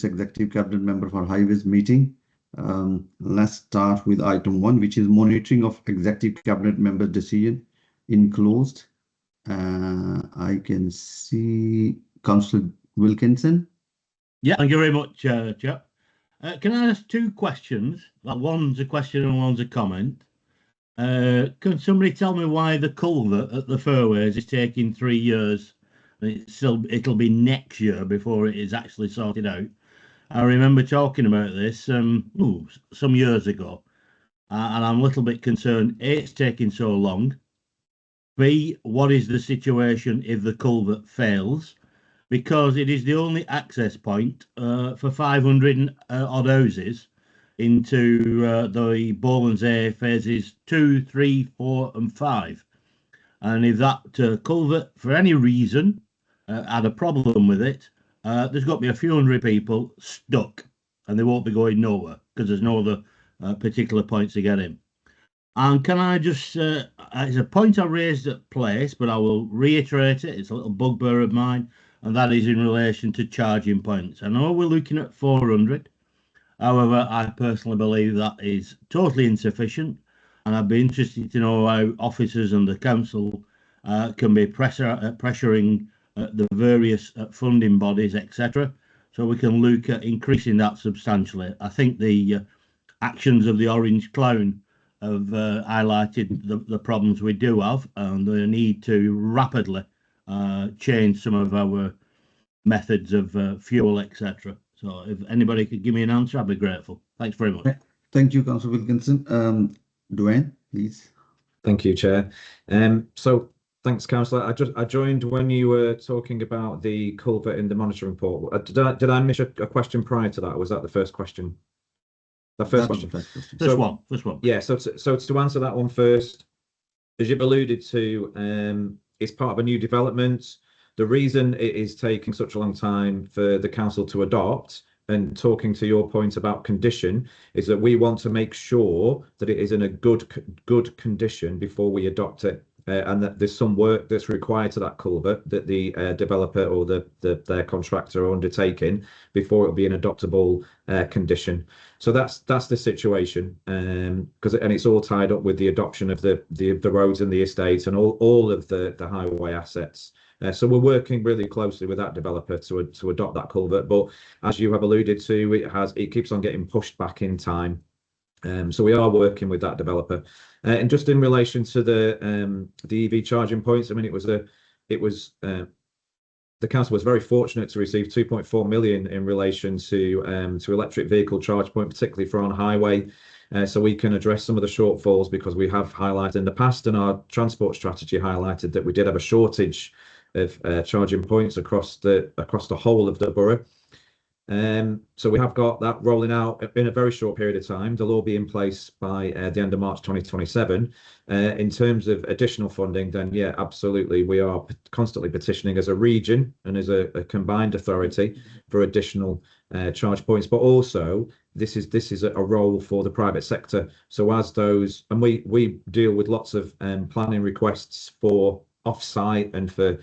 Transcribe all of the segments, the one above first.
previous executive cabinet member for highways meeting. Let's start with item 1, which is monitoring of executive cabinet member decision enclosed. I can see Councillor Wilkinson. Yeah, thank you very much, Chair. Can I ask 2 questions? Well, one's a question and one's a comment. Can somebody tell me why the culvert at the Fairways is taking 3 years? It'll be next year before it is actually sorted out. I remember talking about this some years ago, and I'm a little bit concerned. A, it's taking so long. B, what is the situation if the culvert fails? Because it is the only access point for 500 odd houses into the Bolton's A phases 2, 3, 4 and 5. And if that culvert, for any reason, had a problem with it, there's got to be a few hundred people stuck and they won't be going nowhere because there's no other particular points to get in. And can I just, it's a point I raised at place, but I will reiterate it. It's a little bugbear of mine, and that is in relation to charging points. I know we're looking at 400. However, I personally believe that is totally insufficient, and I'd be interested to know how officers and the council can be pressuring the various funding bodies, etc., so we can look at increasing that substantially. I think the actions of the Orange Clown have highlighted the problems we do have and the need to rapidly change some of our methods of fuel, etc. So if anybody could give me an answer, I'd be grateful. Thanks very much. Thank you, Councillor Wilkinson. Dwayne, please. Thank you, Chair. So thanks, Councillor. I joined when you were talking about the culvert in the monitoring report. Did I miss a question prior to that? Or was that the first question? The first question. This one. Yeah. So to answer that one first, as you've alluded to, it's part of a new development. The reason it is taking such a long time for the council to adopt, and talking to your point about condition, is that we want to make sure that it is in a good condition before we adopt it, and that there's some work that's required to that culvert that the developer or their contractor are undertaking before it'll be an adoptable condition. So that's the situation, and it's all tied up with the adoption of the roads and the estate and all of the highway assets. So we're working really closely with that developer to adopt that culvert, but as you have alluded to, it keeps on getting pushed back in time. So we are working with that developer, and just in relation to the EV charging points, I mean, the council was very fortunate to receive 2.4 million in relation to electric vehicle charge point, particularly for on highway. So we can address some of the shortfalls, because we have highlighted in the past, and our transport strategy highlighted that we did have a shortage of charging points across the whole of the borough. So we have got that rolling out in a very short period of time. They'll all be in place by the end of March 2027. In terms of additional funding, then yeah, absolutely, we are constantly petitioning as a region and as a combined authority for additional charge points, but also this is a role for the private sector. So as those, and we deal with lots of planning requests for off-site and for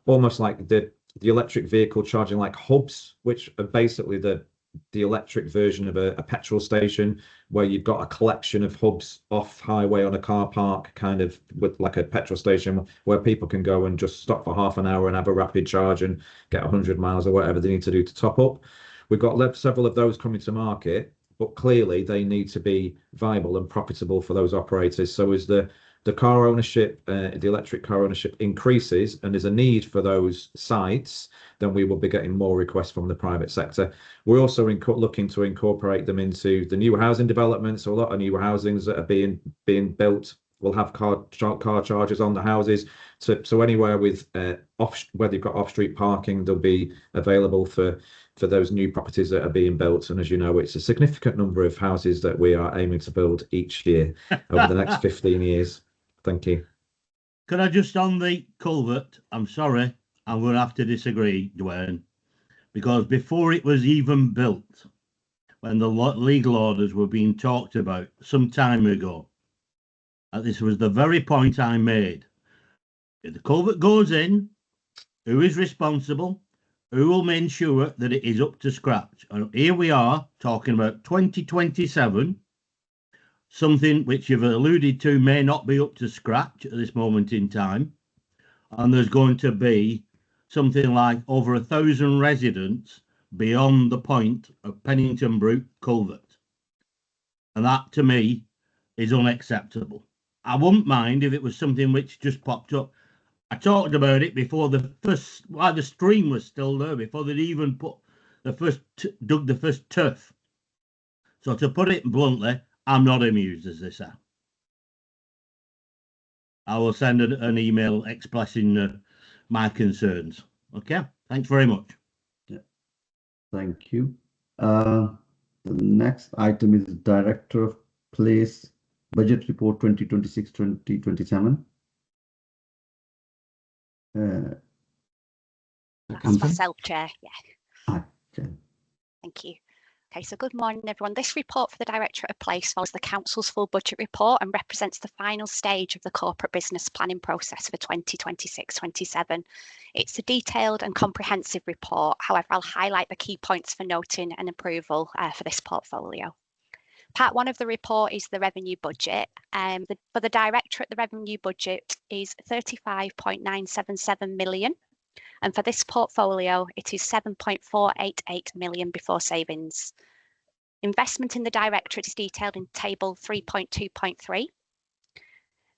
almost like the electric vehicle charging like hubs, which are basically the electric version of a petrol station, where you've got a collection of hubs off highway on a car park, kind of with like a petrol station where people can go and just stop for half an hour and have a rapid charge and get 100 miles or whatever they need to do to top up. We've got several of those coming to market, but clearly they need to be viable and profitable for those operators. So as the car ownership, the electric car ownership increases and there's a need for those sites, then we will be getting more requests from the private sector. We're also looking to incorporate them into the new housing developments. So a lot of new housings that are being built will have car chargers on the houses. So anywhere with whether you've got off-street parking, they'll be available for those new properties that are being built. And as you know, it's a significant number of houses that we are aiming to build each year over the next 15 years. Thank you. Could I just, on the culvert, I'm sorry, I'm going to have to disagree, Dwayne, because before it was even built, when the legal orders were being talked about some time ago, this was the very point I made. If the culvert goes in, who is responsible? who will ensure that it is up to scratch? And here we are talking about 2027, something which you've alluded to may not be up to scratch at this moment in time. And there's going to be something like over 1,000 residents beyond the point of Pennington Brook Culvert. And that, to me, is unacceptable. I wouldn't mind if it was something which just popped up. I talked about it before while the stream was still there, before they'd even put dug the first turf. So to put it bluntly, I'm not amused, as they say. I will send an email expressing my concerns. Okay, thanks very much. Yeah. Thank you. The next item is Director of Place Budget Report 2026-2027. That's myself, Chair. Yeah. Hi, Chair. Thank you. Okay, so good morning, everyone. This report for the Directorate of Place follows the Council's full budget report and represents the final stage of the corporate business planning process for 2026-27. It's a detailed and comprehensive report. However, I'll highlight the key points for noting and approval for this portfolio. Part 1 of the report is the revenue budget. For the Directorate, the revenue budget is 35.977 million. And for this portfolio, it is 7.488 million before savings. Investment in the Directorate is detailed in table 3.2.3.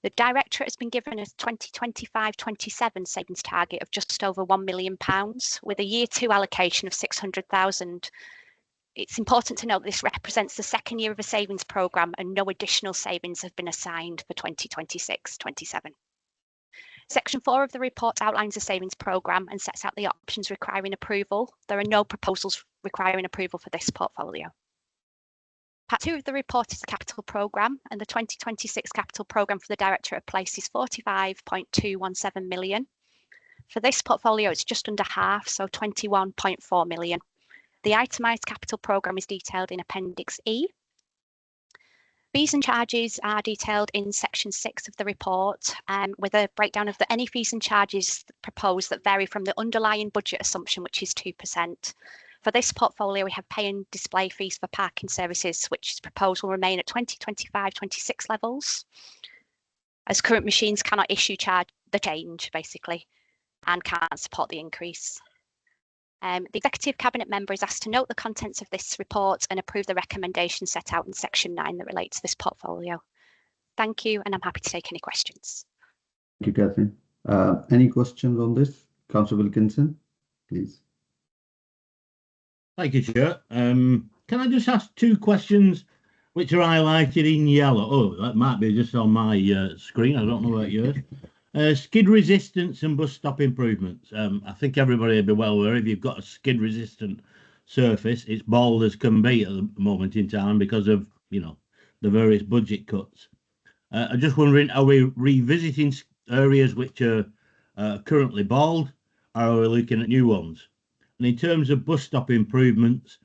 The Directorate has been given a 2025-27 savings target of just over £1 million, with a year 2 allocation of 600,000. It's important to note this represents the second year of a savings programme and no additional savings have been assigned for 2026-27. Section 4 of the report outlines the savings programme and sets out the options requiring approval. There are no proposals requiring approval for this portfolio. Part 2 of the report is the capital programme, and the 2026 capital programme for the Directorate of Place is 45.217 million. For this portfolio, it's just under half, so 21.4 million. The itemised capital programme is detailed in Appendix E. Fees and charges are detailed in section 6 of the report, with a breakdown of any fees and charges proposed that vary from the underlying budget assumption, which is 2%. For this portfolio, we have pay and display fees for parking services, which is proposed will remain at 2025-26 levels, as current machines cannot issue the change, basically, and can't support the increase. The Executive Cabinet member is asked to note the contents of this report and approve the recommendations set out in section 9 that relate to this portfolio. Thank you, and I'm happy to take any questions. Thank you, Catherine. Any questions on this? Councillor Wilkinson, please. Thank you, Chair. Can I just ask 2 questions which are highlighted in yellow? Oh, that might be just on my screen. I don't know about yours. Skid resistance and bus stop improvements. I think everybody will be well aware if you've got a skid resistant surface, it's bald as can be at the moment in time because of, you know, the various budget cuts. I'm just wondering, are we revisiting areas which are currently bald, or are we looking at new ones? And in terms of bus stop improvements,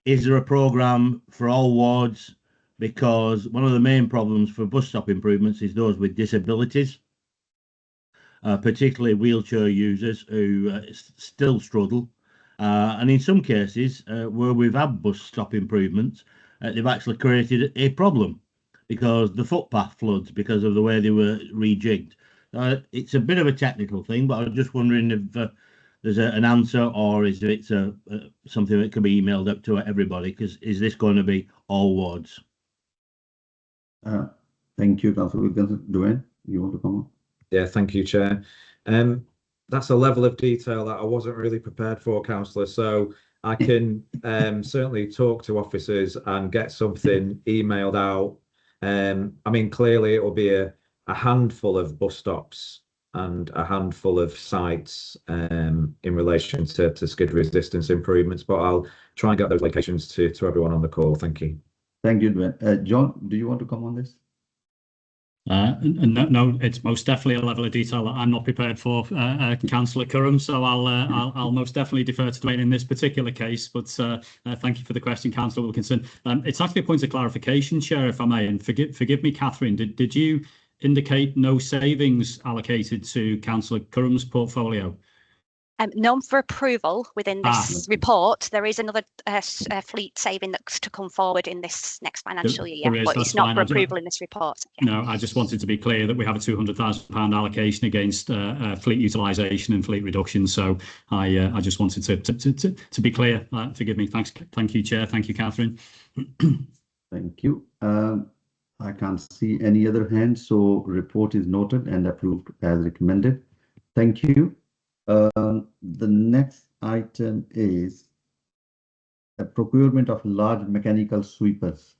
is there a programme for all wards? Because one of the main problems for bus stop improvements is those with disabilities. Particularly wheelchair users who still struggle. And in some cases where we've had bus stop improvements, they've actually created a problem because the footpath floods because of the way they were rejigged. It's a bit of a technical thing, but I was just wondering if there's an answer, or is it something that can be emailed up to everybody, because is this going to be all wards? Thank you, Councillor Wilkinson. Dwayne, you want to come on? Yeah, thank you, Chair. That's a level of detail that I wasn't really prepared for, Councillor. So I can certainly talk to officers and get something emailed out. I mean, clearly it will be a handful of bus stops and a handful of sites in relation to skid resistance improvements, but I'll try and get those locations to everyone on the call. Thank you. Thank you, Dwayne. John, do you want to come on this? No, it's most definitely a level of detail that I'm not prepared for, Councillor Curran. So I'll most definitely defer to Dwayne in this particular case. But thank you for the question, Councillor Wilkinson. It's actually a point of clarification, Chair, if I may, and forgive me, Catherine. Did you indicate no savings allocated to Councillor Curran's portfolio? None for approval within this report. There is another fleet saving that's to come forward in this next financial year, but it's not for approval in this report. Yeah. No, I just wanted to be clear that we have a £200,000 allocation against fleet utilisation and fleet reduction. So I just wanted to be clear. Forgive me. Thank you, Chair. Thank you, Catherine. Thank you. I can't see any other hands, so report is noted and approved as recommended. Thank you. The next item is a procurement of large mechanical sweepers.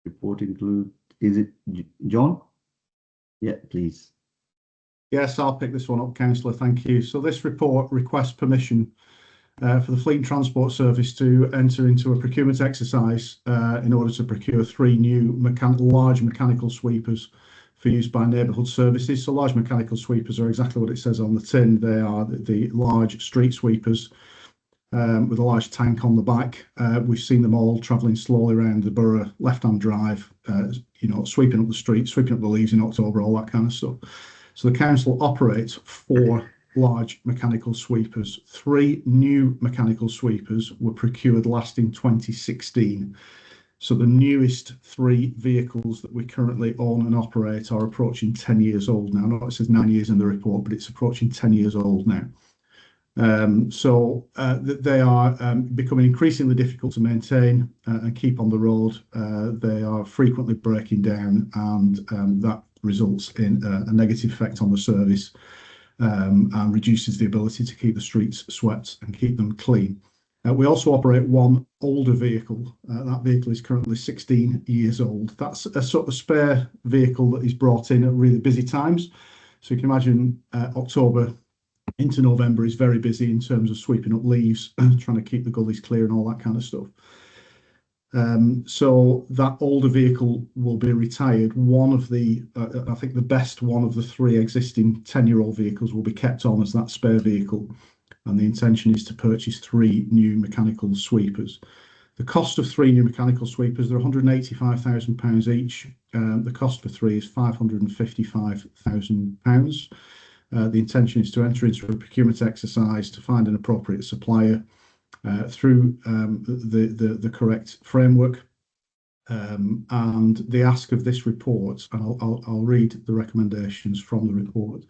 Report include, is it John? Yeah, please. Yes, I'll pick this one up, Councillor. Thank you. So this report requests permission for the Fleet and Transport Service to enter into a procurement exercise in order to procure 3 new large mechanical sweepers for use by neighbourhood services. So large mechanical sweepers are exactly what it says on the tin. They are the large street sweepers with a large tank on the back. We've seen them all travelling slowly around the borough, left-hand drive, sweeping up the street, sweeping up the leaves in October, all that kind of stuff. So the council operates 4 large mechanical sweepers. 3 new mechanical sweepers were procured last in 2016. So the newest 3 vehicles that we currently own and operate are approaching 10 years old now. I know it says 9 years in the report, but it's approaching 10 years old now. They are becoming increasingly difficult to maintain and keep on the road. They are frequently breaking down, and that results in a negative effect on the service and reduces the ability to keep the streets swept and keep them clean. We also operate 1 older vehicle. That vehicle is currently 16 years old. That's a sort of spare vehicle that is brought in at really busy times. So you can imagine October into November is very busy in terms of sweeping up leaves, trying to keep the gullies clear and all that kind of stuff. So that older vehicle will be retired. One of the, I think the best one of the 3 existing 10-year-old vehicles will be kept on as that spare vehicle. And the intention is to purchase 3 new mechanical sweepers. The cost of 3 new mechanical sweepers, they're £185,000 each. The cost for 3 is £555,000. The intention is to enter into a procurement exercise to find an appropriate supplier through the correct framework. And the ask of this report, and I'll read the recommendations from the report.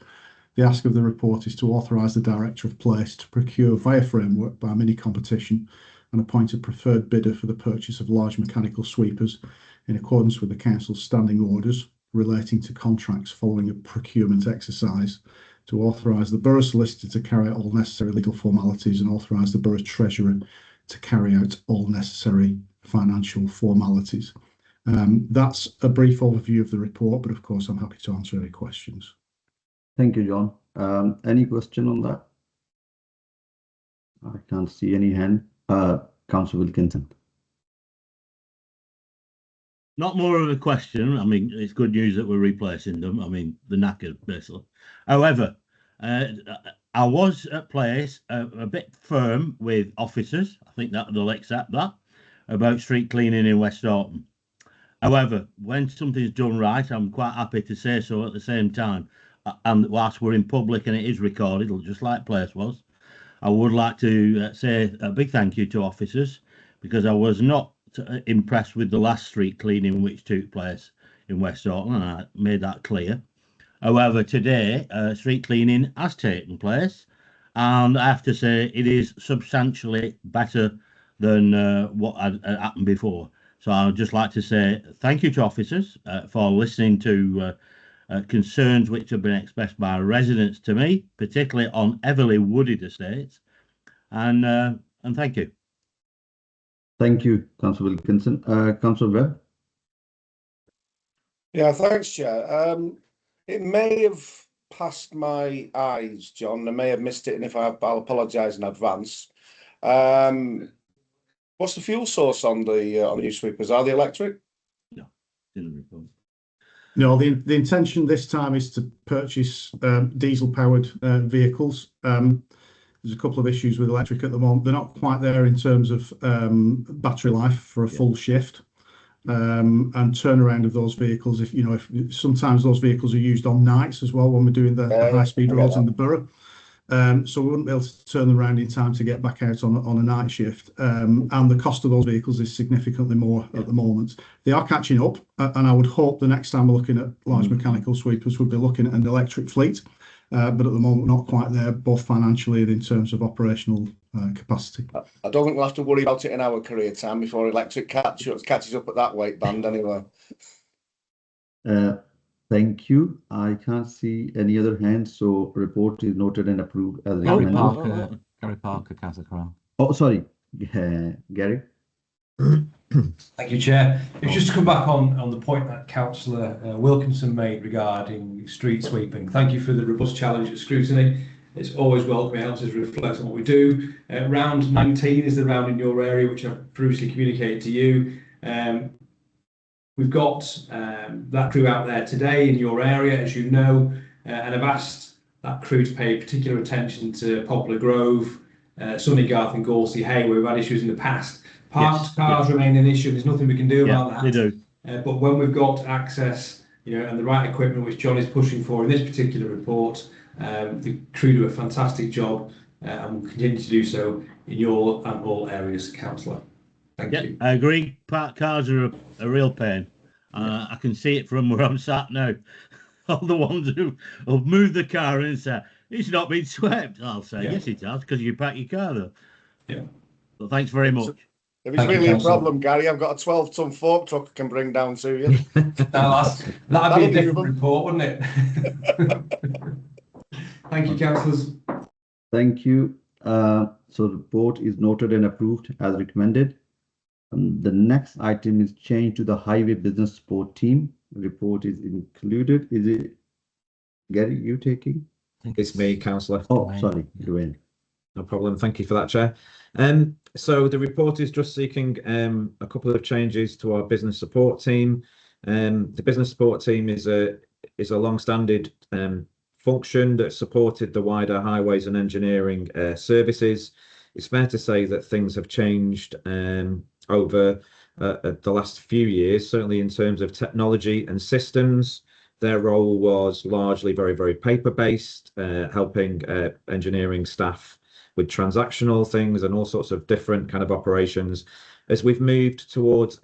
The ask of the report is to authorise the Director of Place to procure via framework by mini competition and appoint a preferred bidder for the purchase of large mechanical sweepers in accordance with the Council's standing orders relating to contracts following a procurement exercise, to authorise the Borough Solicitor to carry out all necessary legal formalities and authorise the Borough Treasurer to carry out all necessary financial formalities. That's a brief overview of the report, but of course I'm happy to answer any questions. Thank you, John. Any question on that? I can't see any hand. Councillor Wilkinson. Not more of a question. I mean, it's good news that we're replacing them. I mean, the knackered, basically. However, I was at place a bit firm with officers. I think that they'll accept that, about street cleaning in West Bolton. However, when something's done right, I'm quite happy to say so at the same time. And whilst we're in public and it is recorded, just like Place was, I would like to say a big thank you to officers, because I was not impressed with the last street cleaning which took place in West Bolton, and I made that clear. However, today, street cleaning has taken place, and I have to say it is substantially better than what had happened before. So I would just like to say thank you to officers for listening to concerns which have been expressed by residents to me, particularly on heavily wooded estates, and thank you. Thank you, Councillor Wilkinson. Councillor Webb. Yeah, thanks, Chair. It may have passed my eyes, John. I may have missed it, and if I have, I'll apologise in advance. What's the fuel source on the new sweepers? Are they electric? No, didn't report. No, the intention this time is to purchase diesel-powered vehicles. There's a couple of issues with electric at the moment. They're not quite there in terms of battery life for a full shift and turnaround of those vehicles. If sometimes those vehicles are used on nights as well when we're doing the high-speed roads in the borough. So we wouldn't be able to turn them around in time to get back out on a night shift. And the cost of those vehicles is significantly more at the moment. They are catching up, and I would hope the next time we're looking at large mechanical sweepers, we'll be looking at an electric fleet. But at the moment, not quite there, both financially and in terms of operational capacity. I don't think we'll have to worry about it in our career time before electric catches up at that weight band anyway. Thank you. I can't see any other hands, so report is noted and approved as Gary recommended. Parker, Councillor Crowe. Oh, sorry, Gary. Thank you, Chair. It's just to come back on the point that Councillor Wilkinson made regarding street sweeping. Thank you for the robust challenge at scrutiny. It's always welcome. It helps us reflect on what we do. Round 19 is the round in your area, which I've previously communicated to you. We've got that crew out there today in your area, as you know, and I've asked that crew to pay particular attention to Poplar Grove, Sunnygarth and Gorsey Hay, where we've had issues in the past. Parked cars remain an issue. There's nothing we can do about that. They do. But when we've got access, and the right equipment, which John is pushing for in this particular report, the crew do a fantastic job and will continue to do so in your and all areas, Councillor. Thank you. I agree. Parked cars are a real pain. I can see it from where I'm sat now. All the ones who have moved the car and say, it's not been swept. I'll say, yes, it has, because you park your car there. Yeah. Well, thanks very much. If it's really a problem, Gary, I've got a 12-ton fork truck I can bring down to you. That'd be a different report, wouldn't it? Thank you, councillors. Thank you. So the report is noted and approved as recommended. The next item is change to the highway business support team. Report is included. Is it Gary, you taking? It's me, Councillor. Oh, sorry, Dwayne. No problem. Thank you for that, Chair. So the report is just seeking a couple of changes to our business support team. The business support team is a long-standing function that supported the wider highways and engineering services. It's fair to say that things have changed over the last few years, certainly in terms of technology and systems. Their role was largely very, very paper-based, helping engineering staff with transactional things and all sorts of different kind of operations. As we've moved towards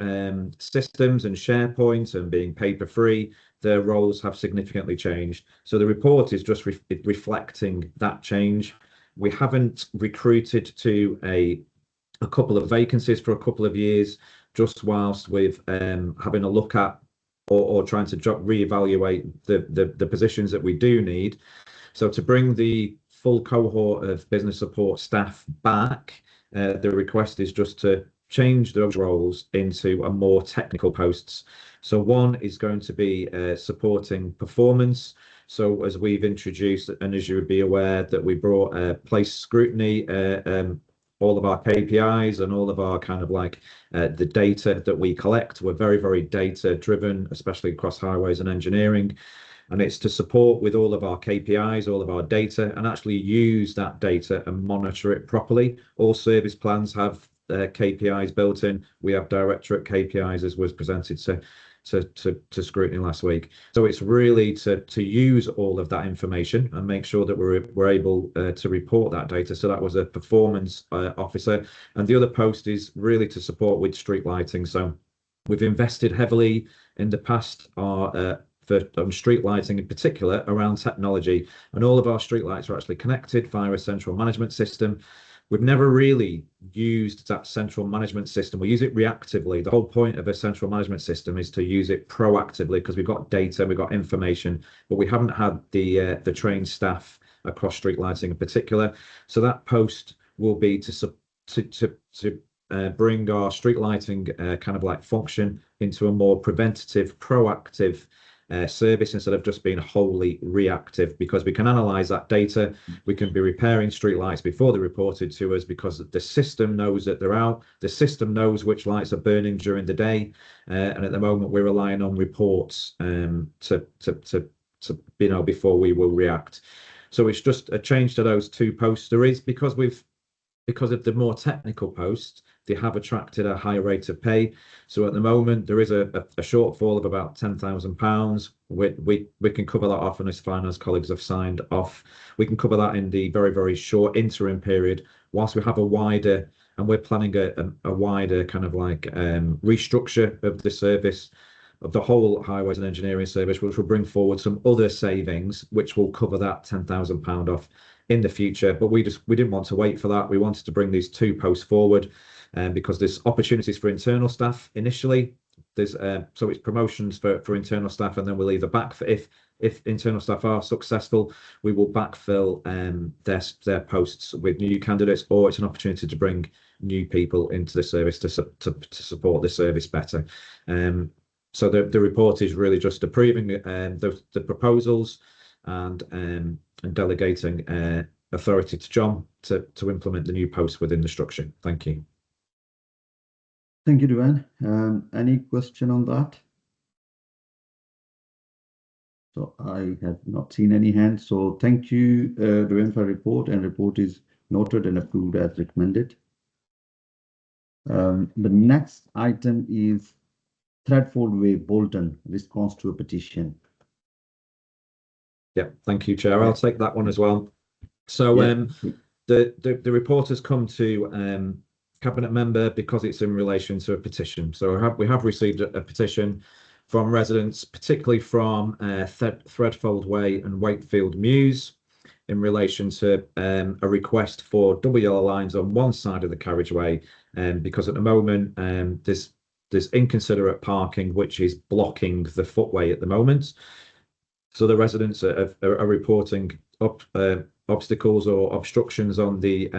systems and SharePoint and being paper-free, their roles have significantly changed. So the report is just reflecting that change. We haven't recruited to a couple of vacancies for a couple of years, just whilst we've having a look at or trying to reevaluate the positions that we do need. So to bring the full cohort of business support staff back, the request is just to change those roles into a more technical posts. So one is going to be supporting performance. So as we've introduced, and as you would be aware, that we brought place scrutiny, all of our KPIs and all of our kind of like the data that we collect. We're very, very data driven, especially across highways and engineering. And it's to support with all of our KPIs, all of our data, and actually use that data and monitor it properly. All service plans have KPIs built in. We have directorate KPIs, as was presented to scrutiny last week. So it's really to use all of that information and make sure that we're able to report that data. So that was a performance officer, and the other post is really to support with street lighting. So we've invested heavily in the past for street lighting in particular around technology, and all of our street lights are actually connected via a central management system. We've never really used that central management system. We use it reactively. The whole point of a central management system is to use it proactively, because we've got data, we've got information, but we haven't had the trained staff across street lighting in particular. So that post will be to bring our street lighting kind of like function into a more preventative, proactive service, instead of just being wholly reactive, because we can analyze that data. We can be repairing street lights before they're reported to us, because the system knows that they're out. The system knows which lights are burning during the day, and at the moment we're relying on reports to before we will react. So it's just a change to those two posts. There is, because we've because of the more technical posts, they have attracted a higher rate of pay. So at the moment, there is a shortfall of about £10,000. We can cover that off, and as finance colleagues have signed off, we can cover that in the very, very short interim period, whilst we have a wider, and we're planning a wider kind of like restructure of the service, of the whole highways and engineering service, which will bring forward some other savings, which will cover that £10,000 off in the future. But we didn't want to wait for that. We wanted to bring these two posts forward, because there's opportunities for internal staff initially. There's so it's promotions for internal staff, and then we'll either backfill, if internal staff are successful, we will backfill their posts with new candidates, or it's an opportunity to bring new people into the service to support the service better. So the report is really just approving the proposals and delegating authority to John to implement the new posts within the structure. Thank you. Thank you, Duane. Any question on that? So I have not seen any hands. So thank you, Duane, for report, and report is noted and approved as recommended. The next item is Threadford Way, Bolton, response to a petition. Yeah, thank you, Chair. I'll take that one as well. So the report has come to Cabinet member because it's in relation to a petition. So we have received a petition from residents, particularly from Threadfold Way and Wakefield Mews, in relation to a request for double yellow lines on one side of the carriageway, because at the moment there's inconsiderate parking which is blocking the footway at the moment. So the residents are reporting obstacles or obstructions on the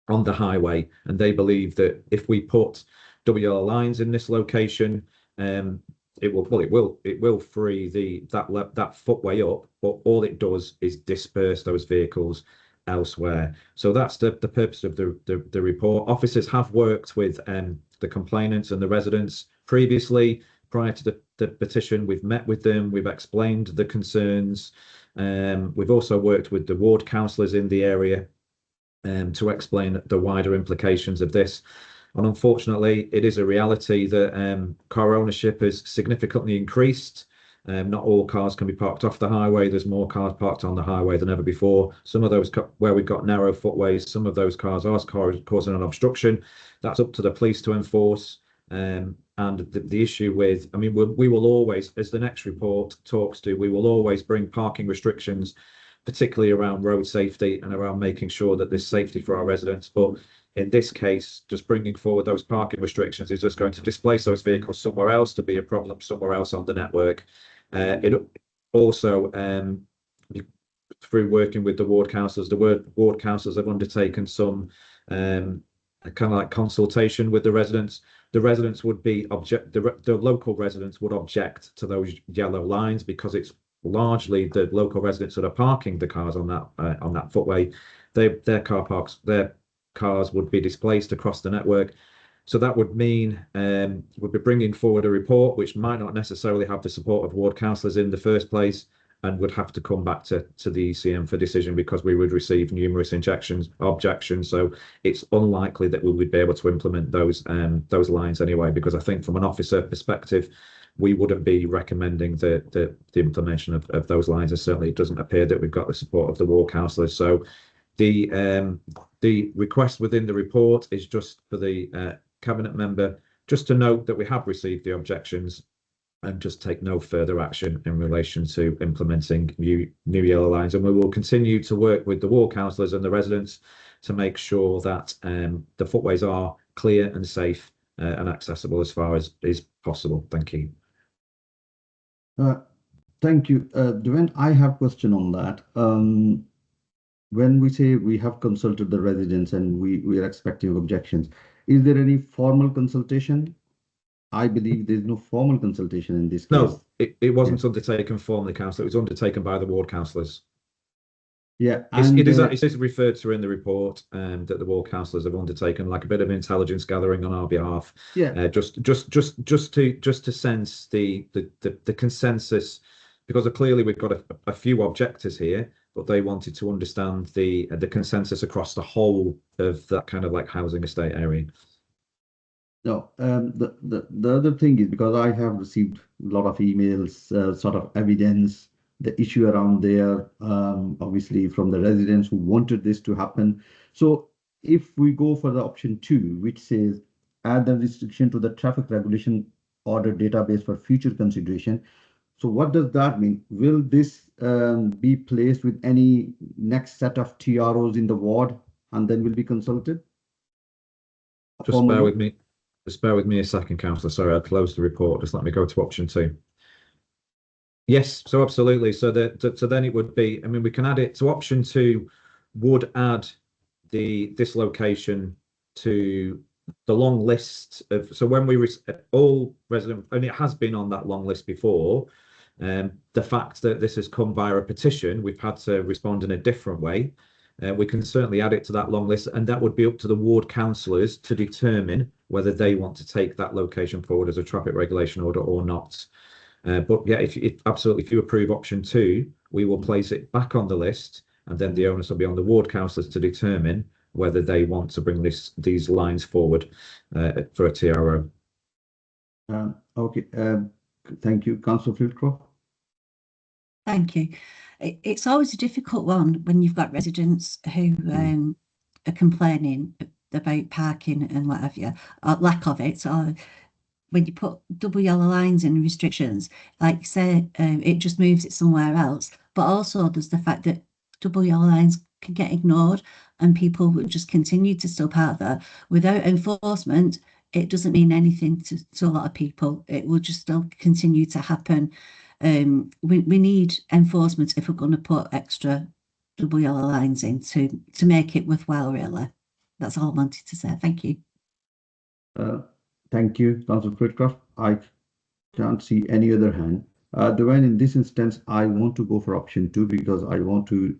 highway, and they believe that if we put double yellow lines in this location, it will free that footway up, but all it does is disperse those vehicles elsewhere. So that's the purpose of the report. Officers have worked with the complainants and the residents previously. Prior to the petition, we've met with them, we've explained the concerns. We've also worked with the ward councillors in the area to explain the wider implications of this. And unfortunately, it is a reality that car ownership has significantly increased. Not all cars can be parked off the highway. There's more cars parked on the highway than ever before. Some of those where we've got narrow footways, some of those cars are causing an obstruction. That's up to the police to enforce. And the issue with, I mean, we will always, as the next report talks to, we will always bring parking restrictions, particularly around road safety and around making sure that there's safety for our residents. But in this case, just bringing forward those parking restrictions is just going to displace those vehicles somewhere else, to be a problem somewhere else on the network. It also, through working with the ward councillors, the ward councillors have undertaken some kind of like consultation with the residents. The residents would be the local residents would object to those yellow lines because it's largely the local residents that are parking the cars on that footway. Their cars would be displaced across the network. So that would mean we'd be bringing forward a report which might not necessarily have the support of ward councillors in the first place, and would have to come back to the ECM for decision, because we would receive numerous objections. So it's unlikely that we would be able to implement those lines anyway, because I think from an officer perspective, we wouldn't be recommending the implementation of those lines, and certainly it doesn't appear that we've got the support of the ward councillors. So the request within the report is just for the Cabinet member just to note that we have received the objections, and just take no further action in relation to implementing new yellow lines. And we will continue to work with the ward councillors and the residents to make sure that the footways are clear and safe and accessible as far as is possible. Thank you. Thank you. Duane, I have a question on that. When we say we have consulted the residents and we are expecting objections, is there any formal consultation? I believe there's no formal consultation in this case. No, it wasn't undertaken formally, councillor. It was undertaken by the ward councillors. Yeah, it is referred to in the report that the ward councillors have undertaken like a bit of intelligence gathering on our behalf. Yeah, just to sense the consensus, because clearly we've got a few objectors here, but they wanted to understand the consensus across the whole of that kind of like housing estate area. No, the other thing is, because I have received a lot of emails, sort of evidence, the issue around there, obviously from the residents who wanted this to happen. So if we go for the option 2, which says add the restriction to the traffic regulation order database for future consideration. So what does that mean? Will this be placed with any next set of TROs in the ward and then will be consulted? Just bear with me. Just bear with me a second, Councillor. Sorry, I closed the report. Just let me go to option 2. Yes, so absolutely. So then it would be, I mean, we can add it. So option 2 would add this location to the long list of, so when we all resident, and it has been on that long list before, the fact that this has come via a petition, we've had to respond in a different way. We can certainly add it to that long list, and that would be up to the ward councillors to determine whether they want to take that location forward as a traffic regulation order or not. But yeah, if you approve option 2, we will place it back on the list, and then the onus will be on the ward councillors to determine whether they want to bring these lines forward for a TRO. Okay, thank you, Councillor Fieldcroft. Thank you. It's always a difficult one when you've got residents who are complaining about parking and what have you, or lack of it, or when you put double yellow lines in restrictions, like you say, it just moves it somewhere else. But also there's the fact that double yellow lines can get ignored and people will just continue to still park there. Without enforcement, it doesn't mean anything to a lot of people. It will just still continue to happen. We need enforcement if we're going to put extra double yellow lines in to make it worthwhile, really. That's all I wanted to say. Thank you. Thank you, Councillor Fieldcroft. I can't see any other hand. Dwayne, in this instance, I want to go for option 2 because I want to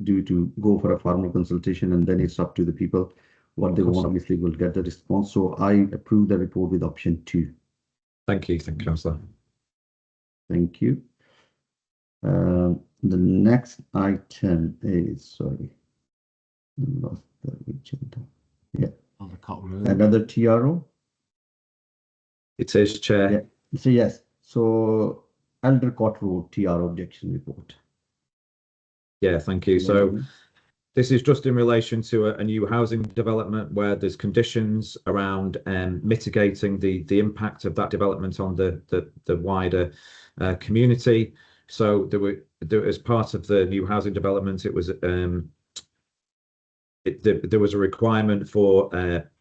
go for a formal consultation, and then it's up to the people what they want. Obviously, will get the response. So I approve the report with option 2. Thank you, Councillor. Thank you. The next item is, sorry, lost the agenda. Yeah, another TRO. It is, Chair. Yeah. So yes, so Aldercott Road TRO objection report. Yeah, thank you. So this is just in relation to a new housing development where there's conditions around mitigating the impact of that development on the wider community. So there as part of the new housing development, it was there was a requirement for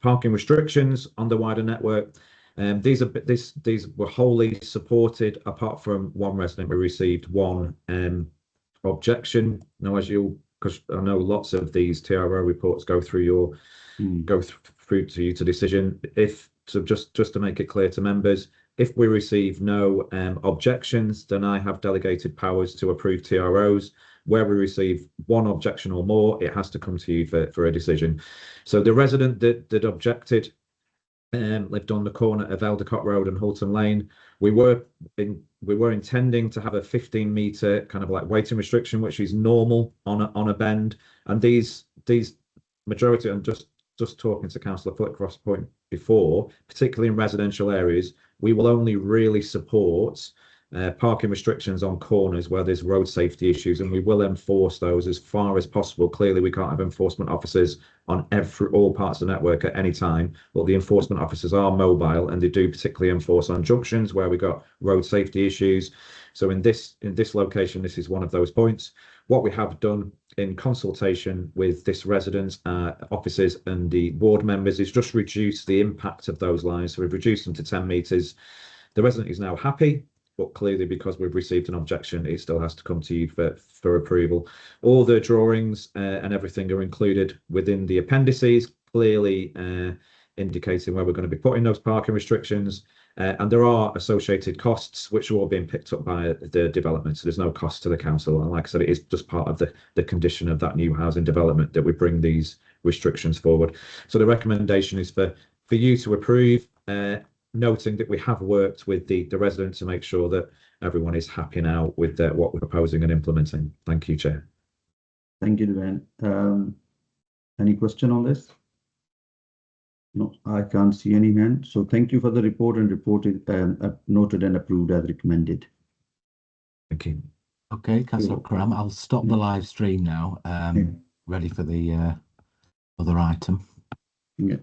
parking restrictions on the wider network. These were wholly supported, apart from one resident. We received one objection. Now, because I know lots of these TRO reports go through through to you to decision. Just to make it clear to members, if we receive no objections, then I have delegated powers to approve TROs. Where we receive one objection or more, it has to come to you for a decision. So the resident that objected lived on the corner of Aldercott Road and Hulton Lane. We were intending to have a 15-metre kind of like waiting restriction, which is normal on a bend. And these majority, and just talking to Councillor Flitcroft's point before, particularly in residential areas, we will only really support parking restrictions on corners where there's road safety issues, and we will enforce those as far as possible. Clearly, we can't have enforcement officers on all parts of the network at any time, but the enforcement officers are mobile, and they do particularly enforce on junctions where we got road safety issues. So in this location, this is one of those points. What we have done in consultation with this residents, officers and the ward members is just reduce the impact of those lines. So we've reduced them to 10 metres. The resident is now happy, but clearly because we've received an objection, it still has to come to you for approval. All the drawings and everything are included within the appendices, clearly indicating where we're going to be putting those parking restrictions. And there are associated costs, which are all being picked up by the development. So there's no cost to the council. And like I said, it is just part of the condition of that new housing development that we bring these restrictions forward. So the recommendation is for you to approve, noting that we have worked with the residents to make sure that everyone is happy now with what we're proposing and implementing. Thank you, Chair. Thank you, Duane. Any question on this? No, I can't see any hand. So thank you for the report, and reported, noted and approved as recommended. Thank you. Okay, Councillor Cram, I'll stop the live stream now. Ready for the other item. Yeah.